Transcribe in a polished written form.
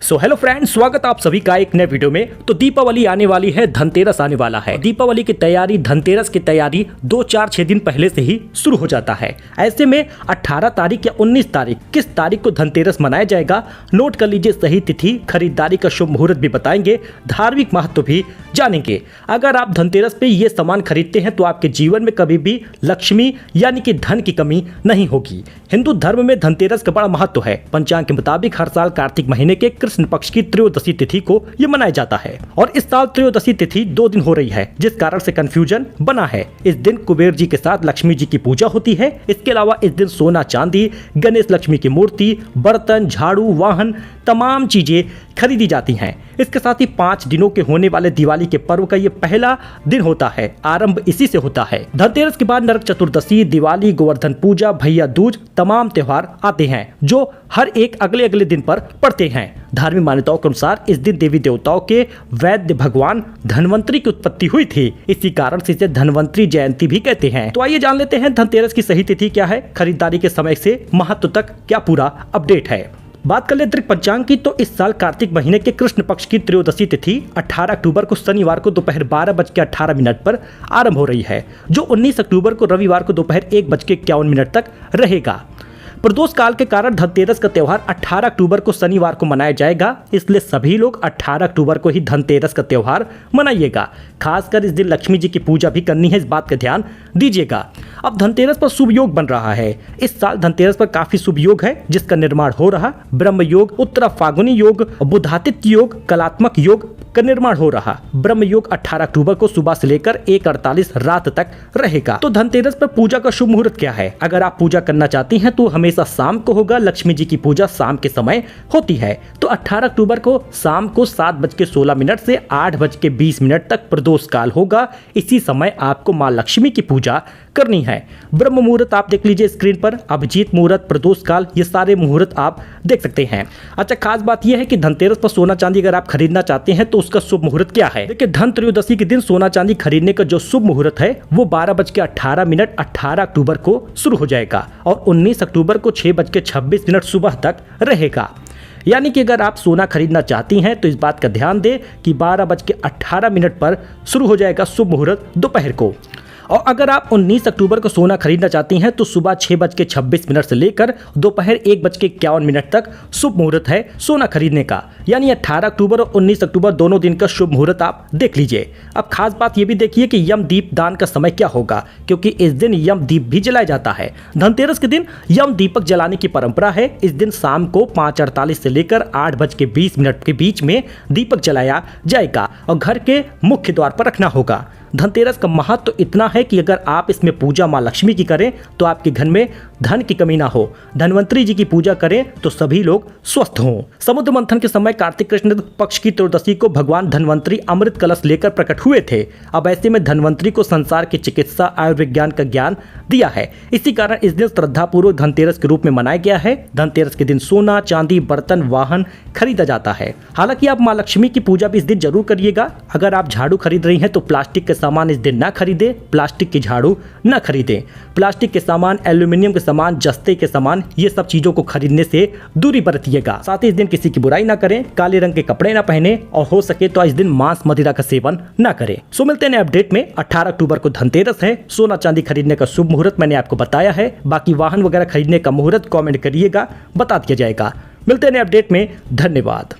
Hello friends, स्वागत आप सभी का एक नए वीडियो में। तो दीपावली आने वाली है, धनतेरस आने वाला है। दीपावली की तैयारी, धनतेरस की तैयारी 2-4-6 दिन पहले से ही शुरू हो जाता है। ऐसे में 18 तारीख या 19 तारीख किस तारीख को धनतेरस मनाया जाएगा, नोट कर लीजिए सही तिथि। खरीदारी का शुभ मुहूर्त भी बताएंगे, धार्मिक महत्व भी जानेंगे। अगर आप धनतेरस पे ये सामान खरीदते हैं तो आपके जीवन में कभी भी लक्ष्मी यानी कि धन की कमी नहीं होगी। हिंदू धर्म में धनतेरस का बड़ा महत्व है। पंचांग के मुताबिक हर साल कार्तिक महीने के कृष्ण पक्ष की त्रयोदशी तिथि को ये मनाया जाता है और इस साल त्रयोदशी तिथि 2 दिन हो रही है, जिस कारण से कंफ्यूजन बना है। इस दिन कुबेर जी के साथ लक्ष्मी जी की पूजा होती है। इसके अलावा इस दिन सोना चांदी, गणेश लक्ष्मी की मूर्ति, बर्तन, झाड़ू, वाहन, तमाम चीजें खरीदी जाती हैं। इसके साथ ही 5 दिनों के होने वाले दिवाली के पर्व का ये पहला दिन होता है। आरंभ इसी से होता है। धनतेरस के बाद नरक चतुर्दशी, दिवाली, गोवर्धन पूजा, भैया दूज, तमाम त्योहार आते हैं जो हर एक अगले अगले दिन पर पड़ते हैं। धार्मिक मान्यताओं के अनुसार इस दिन देवी देवताओं के वैद्य भगवान धनवंतरी की उत्पत्ति हुई थी। इसी कारण से इसे धनवंतरी जयंती भी कहते हैं। तो आइए जान लेते हैं धनतेरस की सही तिथि क्या है, खरीदारी के समय से महत्व तक क्या पूरा अपडेट है। बात कर लेते पंचांग की, तो इस साल कार्तिक महीने के कृष्ण पक्ष की त्रयोदशी तिथि 18 अक्टूबर को शनिवार को दोपहर 12:18 पर आरंभ हो रही है, जो 19 अक्टूबर को रविवार को दोपहर 1:51 तक रहेगा। प्रदोष काल के कारण धनतेरस का त्यौहार 18 अक्टूबर को शनिवार को मनाया जाएगा, इसलिए सभी लोग 18 अक्टूबर को ही धनतेरस का त्यौहार मनाइएगा। खासकर इस दिन लक्ष्मी जी की पूजा भी करनी है, इस बात का ध्यान दीजिएगा। अब धनतेरस पर शुभ योग बन रहा है। इस साल धनतेरस पर काफी शुभ योग है, जिसका निर्माण हो रहा। ब्रह्म योग, उत्तरा फागुनी योग, बुधादित्य योग, कलात्मक योग का निर्माण हो रहा। ब्रह्म योग 18 अक्टूबर को सुबह से लेकर 1:48 रात तक रहेगा। तो धनतेरस पर पूजा का शुभ मुहूर्त क्या है? अगर आप पूजा करना चाहती हैं तो हमेशा शाम को होगा। लक्ष्मी जी की पूजा शाम के समय होती है। तो 18 अक्टूबर को शाम को 7:16 से 8:20 तक प्रदोष काल होगा। इसी समय आपको माँ लक्ष्मी की पूजा करनी है। ब्रह्म मुहूर्त आप देख लीजिए स्क्रीन पर, अभिजीत मुहूर्त, प्रदोष काल, ये सारे मुहूर्त आप देख सकते हैं। अच्छा, खास बात यह है कि धनतेरस पर सोना चांदी अगर आप खरीदना चाहते हैं तो उसका शुभ मुहूर्त क्या है। देखिए, धन त्रयोदशी के दिन सोना चांदी खरीदने का जो शुभ मुहूर्त है वो 12:18 18 अक्टूबर को शुरू हो जाएगा और 19 अक्टूबर को 6:26 सुबह तक रहेगा। यानी कि अगर आप सोना खरीदना चाहती हैं तो इस बात का ध्यान दें कि 12:18 पर शुरू हो जाएगा शुभ मुहूर्त दोपहर को। और अगर आप 19 अक्टूबर को सोना खरीदना चाहती हैं तो सुबह 6:26 से लेकर दोपहर 1:51 तक शुभ मुहूर्त है सोना खरीदने का। यानी 18 अक्टूबर और 19 अक्टूबर दोनों दिन का शुभ मुहूर्त आप देख लीजिए। अब खास बात यह भी देखिए कि यम दीप दान का समय क्या होगा, क्योंकि इस दिन यम दीप भी जलाया जाता है। धनतेरस के दिन यम दीपक जलाने की परंपरा है। इस दिन शाम को 5:48 से लेकर 8:20 के बीच में दीपक जलाया जाएगा और घर के मुख्य द्वार पर रखना होगा। धनतेरस का महत्व तो इतना है कि अगर आप इसमें पूजा माँ लक्ष्मी की करें तो आपके घर में धन की कमी ना हो। धनवंतरी जी की पूजा करें तो सभी लोग स्वस्थ हों। समुद्र मंथन के समय कार्तिक कृष्ण पक्ष की त्रयोदशी को भगवान धनवंतरी अमृत कलश लेकर प्रकट हुए थे। अब ऐसे में धनवंतरी को संसार की चिकित्सा, आयुर्विज्ञान का ज्ञान दिया है। इसी कारण इस दिन श्रद्धापूर्वक धनतेरस के रूप में मनाया गया है। धनतेरस के दिन सोना चांदी, बर्तन, वाहन खरीदा जाता है। हालांकि आप माँ लक्ष्मी की पूजा भी इस दिन जरूर करिएगा। अगर आप झाड़ू खरीद रही हैं तो प्लास्टिक के सामान इस दिन ना खरीदे, प्लास्टिक की झाड़ू ना खरीदें। प्लास्टिक के सामान, एल्यूमिनियम के सामान, जस्ते के सामान, ये सब चीजों को खरीदने से दूरी बरतिएगा। साथ ही इस दिन किसी की बुराई ना करें, काले रंग के कपड़े ना पहने और हो सके तो इस दिन मांस मदिरा का सेवन ना करें। सो मिलते हैं अपडेट में। 18 अक्टूबर को धनतेरस है। सोना चांदी खरीदने का शुभ मुहूर्त मैंने आपको बताया है। बाकी वाहन वगैरह खरीदने का मुहूर्त कमेंट करिएगा, बता दिया जाएगा। मिलते हैं अपडेट में। धन्यवाद।